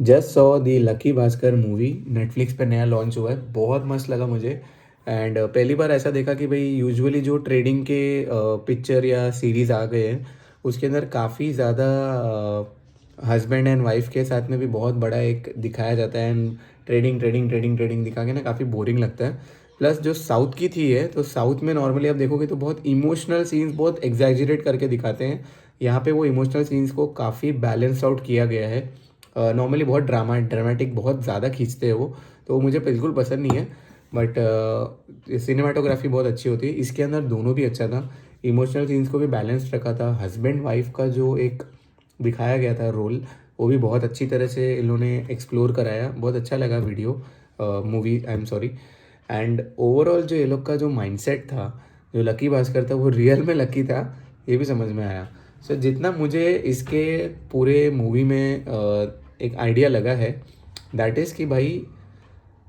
Just saw the lucky Bhaskar movie. Netflix पे नया launch हुआ है, बहुत मस्त लगा मुझे। एंड पहली बार ऐसा देखा कि भाई यूजुअली जो ट्रेडिंग के पिक्चर या सीरीज़ आ गए हैं उसके अंदर काफ़ी ज़्यादा हस्बैंड एंड वाइफ के साथ में भी बहुत बड़ा एक दिखाया जाता है, and trading trading trading trading दिखा के ना काफ़ी बोरिंग लगता है। प्लस जो साउथ की थी है, तो साउथ में नॉर्मली आप देखोगे तो बहुत इमोशनल सीन्स बहुत एग्जैजरेट करके दिखाते हैं। यहाँ पे वो इमोशनल सीन्स को काफ़ी बैलेंस आउट किया गया है। नॉर्मली बहुत ड्रामेटिक बहुत ज़्यादा खींचते हैं वो, तो वो मुझे बिल्कुल पसंद नहीं है। बट सिनेमाटोग्राफी बहुत अच्छी होती है, इसके अंदर दोनों भी अच्छा था। इमोशनल सीन्स को भी बैलेंस रखा था, हस्बैंड वाइफ का जो एक दिखाया गया था रोल, वो भी बहुत अच्छी तरह से इन्होंने एक्सप्लोर कराया। बहुत अच्छा लगा video, movie, I am sorry. And overall जो ये लोग का जो माइंडसेट था, जो लकी भास्कर था वो रियल में लकी था, ये भी समझ में आया। सो जितना मुझे इसके पूरे मूवी में एक आइडिया लगा है, दैट इज़ कि भाई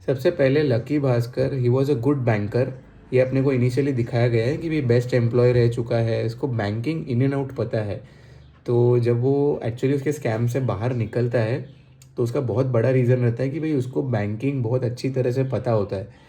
सबसे पहले lucky Bhaskar he was a good banker. ये अपने को इनिशियली दिखाया गया है कि भी बेस्ट एम्प्लॉय रह चुका है, इसको बैंकिंग इन एंड आउट पता है। तो जब वो एक्चुअली उसके स्कैम से बाहर निकलता है, तो उसका बहुत बड़ा रीज़न रहता है कि भाई उसको बैंकिंग बहुत अच्छी तरह से पता होता है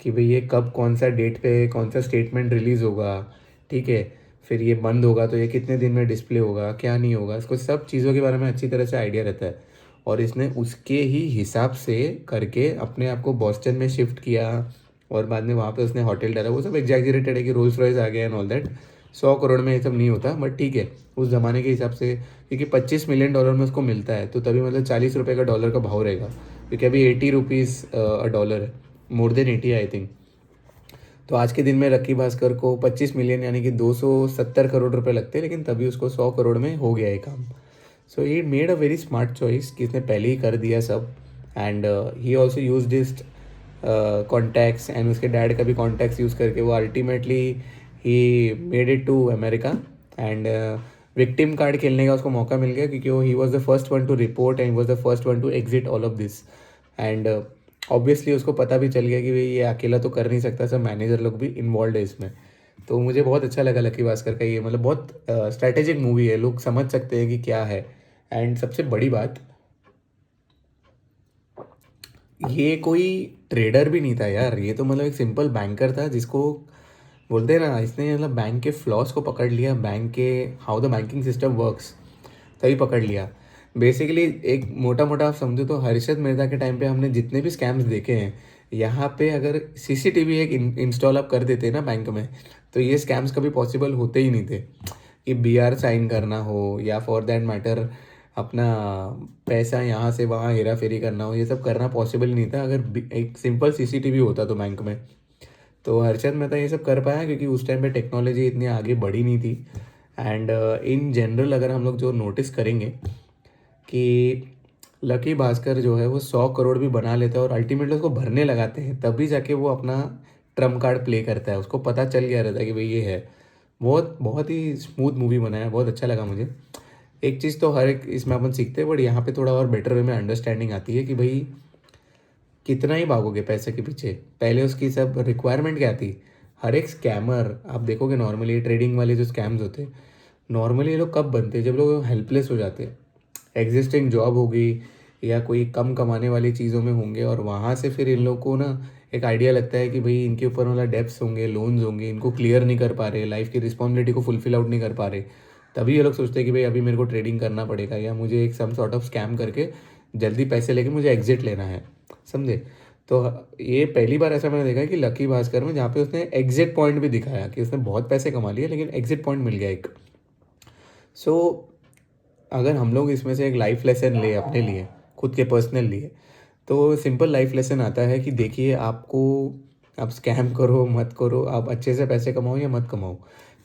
कि भाई ये कब कौन सा डेट पे कौन सा स्टेटमेंट रिलीज़ होगा, ठीक है, फिर ये बंद होगा तो ये कितने दिन में डिस्प्ले होगा, क्या नहीं होगा, इसको सब चीज़ों के बारे में अच्छी तरह से आइडिया रहता है। और इसने उसके ही हिसाब से करके अपने आप को बॉस्टन में शिफ्ट किया, और बाद में वहाँ पे उसने होटल डाला। वो सब एग्जैगरेटेड है कि रोल्स रॉयस आ गया एंड ऑल दैट। 100 करोड़ में ये सब नहीं होता, बट ठीक है, उस ज़माने के हिसाब से, क्योंकि $25 मिलियन में उसको मिलता है, तो तभी मतलब 40 रुपये का डॉलर का भाव रहेगा, क्योंकि अभी 80 रुपीज़ अ डॉलर है, मोर देन 80 आई थिंक। तो आज के दिन में लक्की भास्कर को 25 मिलियन यानी कि 270 करोड़ रुपए लगते हैं, लेकिन तभी उसको 100 करोड़ में हो गया ये काम। So he made a very smart choice कि इसने पहले ही कर दिया सब। And he also use this contacts, and उसके डैड का भी कॉन्टैक्ट्स यूज़ करके वो ultimately he made it to America. And victim card खेलने का उसको मौका मिल गया, क्योंकि वो ही was the first one to report and was the first one to exit all of this. And obviously उसको पता भी चल गया कि भाई ये अकेला तो कर नहीं सकता, सब मैनेजर लोग भी इन्वॉल्व है इसमें। तो मुझे बहुत अच्छा लगा लकी भास्कर का ये, मतलब बहुत स्ट्रैटेजिक मूवी है, लोग समझ सकते हैं कि क्या है। एंड सबसे बड़ी बात, ये कोई ट्रेडर भी नहीं था यार, ये तो मतलब एक सिंपल बैंकर था, जिसको बोलते हैं ना, इसने मतलब बैंक के फ्लॉस को पकड़ लिया, बैंक के how the banking system works, तभी पकड़ लिया। बेसिकली एक मोटा मोटा आप समझो तो हर्षद मेहता के टाइम पे हमने जितने भी स्कैम्स देखे हैं, यहाँ पे अगर सीसीटीवी एक इंस्टॉल आप कर देते ना बैंक में, तो ये स्कैम्स कभी पॉसिबल होते ही नहीं थे। कि बीआर साइन करना हो, या फॉर दैट मैटर अपना पैसा यहाँ से वहाँ हेरा फेरी करना हो, ये सब करना पॉसिबल नहीं था अगर एक सिंपल सीसीटीवी होता तो बैंक में। तो हर्षद मेहता ये सब कर पाया क्योंकि उस टाइम पे टेक्नोलॉजी इतनी आगे बढ़ी नहीं थी। एंड इन जनरल अगर हम लोग जो नोटिस करेंगे कि लकी भास्कर जो है वो 100 करोड़ भी बना लेता है और अल्टीमेटली उसको भरने लगाते हैं, तभी जाके वो अपना ट्रम्प कार्ड प्ले करता है। उसको पता चल गया रहता है कि भाई ये है। बहुत बहुत ही स्मूथ मूवी बनाया, बहुत अच्छा लगा मुझे। एक चीज़ तो हर एक इसमें अपन सीखते हैं, बट यहाँ पे थोड़ा और बेटर वे में अंडरस्टैंडिंग आती है कि भाई कितना ही भागोगे पैसे के पीछे, पहले उसकी सब रिक्वायरमेंट क्या थी। हर एक स्कैमर आप देखोगे, नॉर्मली ट्रेडिंग वाले जो स्कैम्स होते हैं, नॉर्मली ये लोग कब बनते हैं, जब लोग हेल्पलेस हो जाते हैं, एग्जिस्टिंग जॉब होगी या कोई कम कमाने वाली चीज़ों में होंगे, और वहाँ से फिर इन लोग को ना एक आइडिया लगता है कि भाई इनके ऊपर वाला डेब्ट्स होंगे, लोन्स होंगे, इनको क्लियर नहीं कर पा रहे, लाइफ की रिस्पॉन्सिबिलिटी को फुलफिल आउट नहीं कर पा रहे। तभी ये लोग सोचते हैं कि भाई अभी मेरे को ट्रेडिंग करना पड़ेगा, या मुझे एक सम सॉर्ट ऑफ स्कैम करके जल्दी पैसे लेके मुझे एग्जिट लेना है, समझे। तो ये पहली बार ऐसा मैंने देखा है कि लकी भास्कर में, जहाँ पे उसने एग्जिट पॉइंट भी दिखाया कि उसने बहुत पैसे कमा लिए लेकिन एग्जिट पॉइंट मिल गया एक। सो अगर हम लोग इसमें से एक लाइफ लेसन ले अपने लिए, खुद के पर्सनल लिए, तो सिंपल लाइफ लेसन आता है कि देखिए आपको, आप स्कैम करो मत करो, आप अच्छे से पैसे कमाओ या मत कमाओ,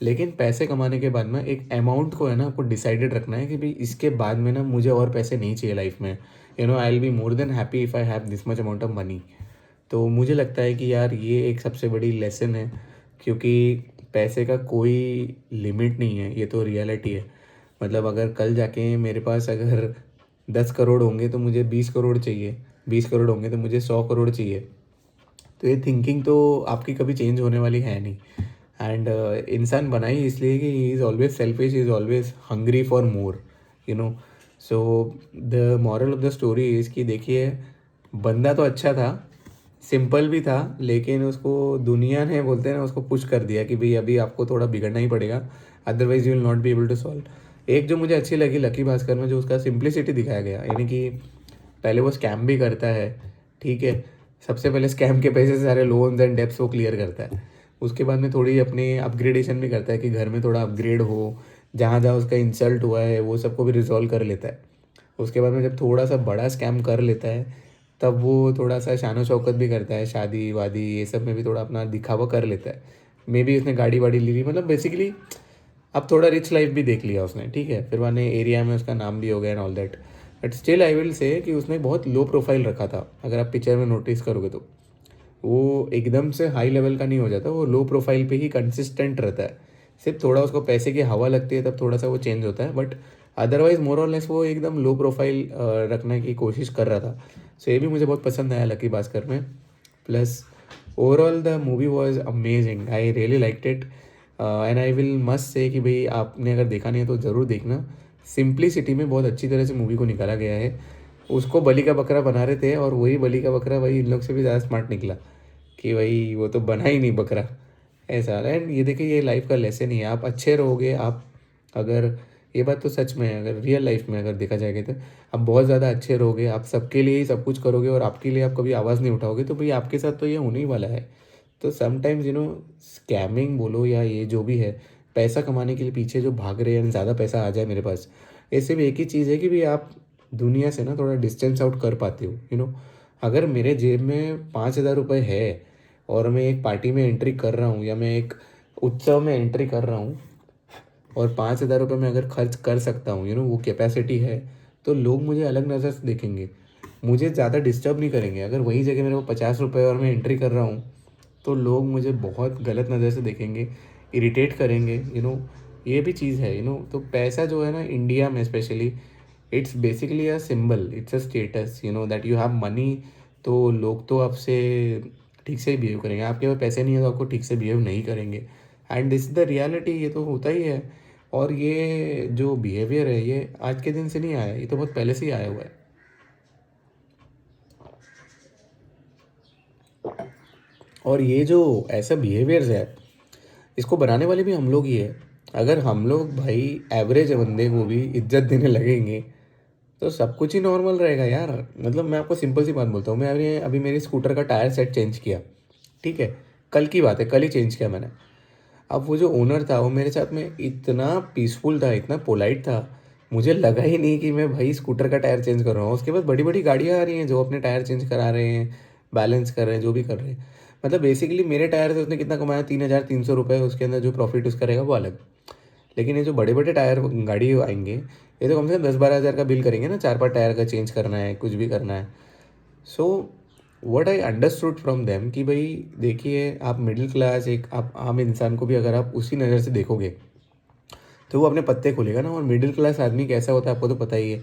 लेकिन पैसे कमाने के बाद में एक अमाउंट को है ना आपको डिसाइडेड रखना है कि भाई इसके बाद में ना मुझे और पैसे नहीं चाहिए लाइफ में। I will be more than happy if I have this much amount of money. तो मुझे लगता है कि यार ये एक सबसे बड़ी लेसन है, क्योंकि पैसे का कोई लिमिट नहीं है, ये तो रियलिटी है। मतलब अगर कल जाके मेरे पास अगर 10 करोड़ होंगे तो मुझे 20 करोड़ चाहिए, 20 करोड़ होंगे तो मुझे 100 करोड़ चाहिए। तो ये थिंकिंग तो आपकी कभी चेंज होने वाली है नहीं। एंड इंसान बना ही इसलिए कि he is always selfish, he is always hungry for more, you know. So the moral of the story is कि देखिए, बंदा तो अच्छा था, सिंपल भी था, लेकिन उसको दुनिया ने, बोलते हैं ना, उसको पुश कर दिया कि भाई अभी आपको थोड़ा बिगड़ना ही पड़ेगा, otherwise you will not be able to solve. एक जो मुझे अच्छी लगी लकी भास्कर में, जो उसका सिंप्लिसिटी दिखाया गया, यानी कि पहले वो स्कैम भी करता है, ठीक है, सबसे पहले स्कैम के पैसे से सारे लोन्स एंड डेब्ट्स वो क्लियर करता है। उसके बाद में थोड़ी अपनी अपग्रेडेशन भी करता है कि घर में थोड़ा अपग्रेड हो, जहाँ जहाँ उसका इंसल्ट हुआ है वो सबको भी रिजॉल्व कर लेता है। उसके बाद में जब थोड़ा सा बड़ा स्कैम कर लेता है, तब वो थोड़ा सा शानो शौकत भी करता है, शादी वादी ये सब में भी थोड़ा अपना दिखावा कर लेता है। मे बी उसने गाड़ी वाड़ी ली हुई, मतलब बेसिकली अब थोड़ा रिच लाइफ भी देख लिया उसने, ठीक है, फिर मैंने एरिया में उसका नाम भी हो गया and all that. But still I will say कि उसने बहुत लो प्रोफाइल रखा था, अगर आप पिक्चर में नोटिस करोगे तो वो एकदम से हाई लेवल का नहीं हो जाता, वो लो प्रोफाइल पे ही कंसिस्टेंट रहता है। सिर्फ थोड़ा उसको पैसे की हवा लगती है तब थोड़ा सा वो चेंज होता है, बट अदरवाइज मोर और लेस वो एकदम लो प्रोफाइल रखने की कोशिश कर रहा था। सो ये भी मुझे बहुत पसंद आया लकी भास्कर में। Plus overall the movie was amazing, I really liked it and I will must say कि भाई आपने अगर देखा नहीं है तो ज़रूर देखना। सिंप्लिसिटी में बहुत अच्छी तरह से मूवी को निकाला गया है। उसको बलि का बकरा बना रहे थे और वही बलि का बकरा वही इन लोग से भी ज़्यादा स्मार्ट निकला कि भाई वो तो बना ही नहीं बकरा, ऐसा। एंड ये देखिए, ये लाइफ का लेसन ही है, आप अच्छे रहोगे, आप अगर, ये बात तो सच में है, अगर रियल लाइफ में अगर देखा जाएगा तो आप बहुत ज़्यादा अच्छे रहोगे, आप सबके लिए ही सब कुछ करोगे और आपके लिए आप कभी आवाज़ नहीं उठाओगे, तो भाई आपके साथ तो ये होने ही वाला है। तो समटाइम्स स्कैमिंग बोलो या ये जो भी है, पैसा कमाने के लिए पीछे जो भाग रहे हैं, ज़्यादा पैसा आ जाए मेरे पास, इससे भी एक ही चीज़ है कि भाई आप दुनिया से ना थोड़ा डिस्टेंस आउट कर पाते हो, अगर मेरे जेब में 5,000 रुपये है और मैं एक पार्टी में एंट्री कर रहा हूँ या मैं एक उत्सव में एंट्री कर रहा हूँ और 5,000 रुपये में अगर खर्च कर सकता हूँ, वो कैपेसिटी है, तो लोग मुझे अलग नज़र से देखेंगे, मुझे ज़्यादा डिस्टर्ब नहीं करेंगे। अगर वही जगह मेरे को 50 रुपये और मैं एंट्री कर रहा हूँ, तो लोग मुझे बहुत गलत नज़र से देखेंगे, इरिटेट करेंगे, ये भी चीज़ है। तो पैसा जो है ना, इंडिया में specially, it's basically a symbol, it's a status, that you have money. तो लोग तो आपसे ठीक से ही बिहेव करेंगे, आपके पास पैसे नहीं है तो आपको ठीक से बिहेव नहीं करेंगे। एंड दिस द रियलिटी, ये तो होता ही है। और ये जो बिहेवियर है, ये आज के दिन से नहीं आया, ये तो बहुत पहले से ही आया हुआ है। और ये जो ऐसा बिहेवियर्स है, इसको बनाने वाले भी हम लोग ही है। अगर हम लोग भाई एवरेज बंदे को भी इज्जत देने लगेंगे, तो सब कुछ ही नॉर्मल रहेगा यार। मतलब मैं आपको सिंपल सी बात बोलता हूँ, मैं अभी मेरी स्कूटर का टायर सेट चेंज किया, ठीक है, कल की बात है, कल ही चेंज किया मैंने। अब वो जो ओनर था वो मेरे साथ में इतना पीसफुल था, इतना पोलाइट था, मुझे लगा ही नहीं कि मैं भाई स्कूटर का टायर चेंज कर रहा हूँ। उसके बाद बड़ी बड़ी गाड़ियाँ आ रही हैं जो अपने टायर चेंज करा रहे हैं, बैलेंस कर रहे हैं, जो भी कर रहे हैं। मतलब बेसिकली मेरे टायर से उसने कितना कमाया, 3,300 रुपये, उसके अंदर जो प्रॉफिट उसका रहेगा वो अलग। लेकिन ये जो बड़े बड़े टायर गाड़ी आएंगे, ये तो कम से कम 10-12 हज़ार का बिल करेंगे ना, 4-5 टायर का चेंज करना है, कुछ भी करना है। So what I understood from them कि भाई देखिए, आप मिडिल क्लास, एक आप आम इंसान को भी अगर आप उसी नज़र से देखोगे, तो वो अपने पत्ते खोलेगा ना। और मिडिल क्लास आदमी कैसा होता है आपको तो पता ही है,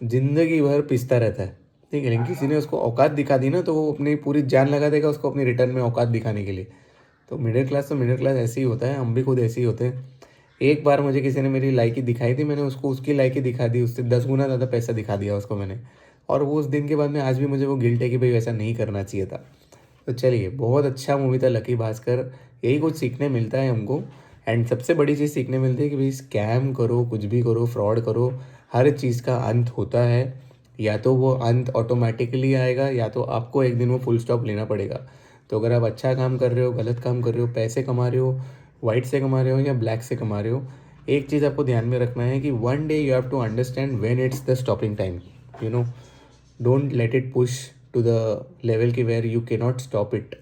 ज़िंदगी भर पिसता रहता है, ठीक है, लेकिन किसी ने उसको औकात दिखा दी ना, तो वो अपनी पूरी जान लगा देगा उसको अपनी रिटर्न में औकात दिखाने के लिए। तो मिडिल क्लास ऐसे ही होता है, हम भी खुद ऐसे ही होते हैं। एक बार मुझे किसी ने मेरी लाइकी दिखाई थी, मैंने उसको उसकी लाइकी दिखा दी, उससे 10 गुना ज़्यादा पैसा दिखा दिया उसको मैंने। और वो उस दिन के बाद में आज भी मुझे वो गिल्ट है कि भाई वैसा नहीं करना चाहिए था। तो चलिए, बहुत अच्छा मूवी था लकी भास्कर, यही कुछ सीखने मिलता है हमको। एंड सबसे बड़ी चीज़ सीखने मिलती है कि भाई स्कैम करो, कुछ भी करो, फ्रॉड करो, हर चीज़ का अंत होता है। या तो वो अंत ऑटोमेटिकली आएगा, या तो आपको एक दिन वो फुल स्टॉप लेना पड़ेगा। तो अगर आप अच्छा काम कर रहे हो, गलत काम कर रहे हो, पैसे कमा रहे हो, वाइट से कमा रहे हो या ब्लैक से कमा रहे हो, एक चीज़ आपको ध्यान में रखना है कि one day you have to understand when it's the stopping time. You know don't let it push to the level की where you can not stop it.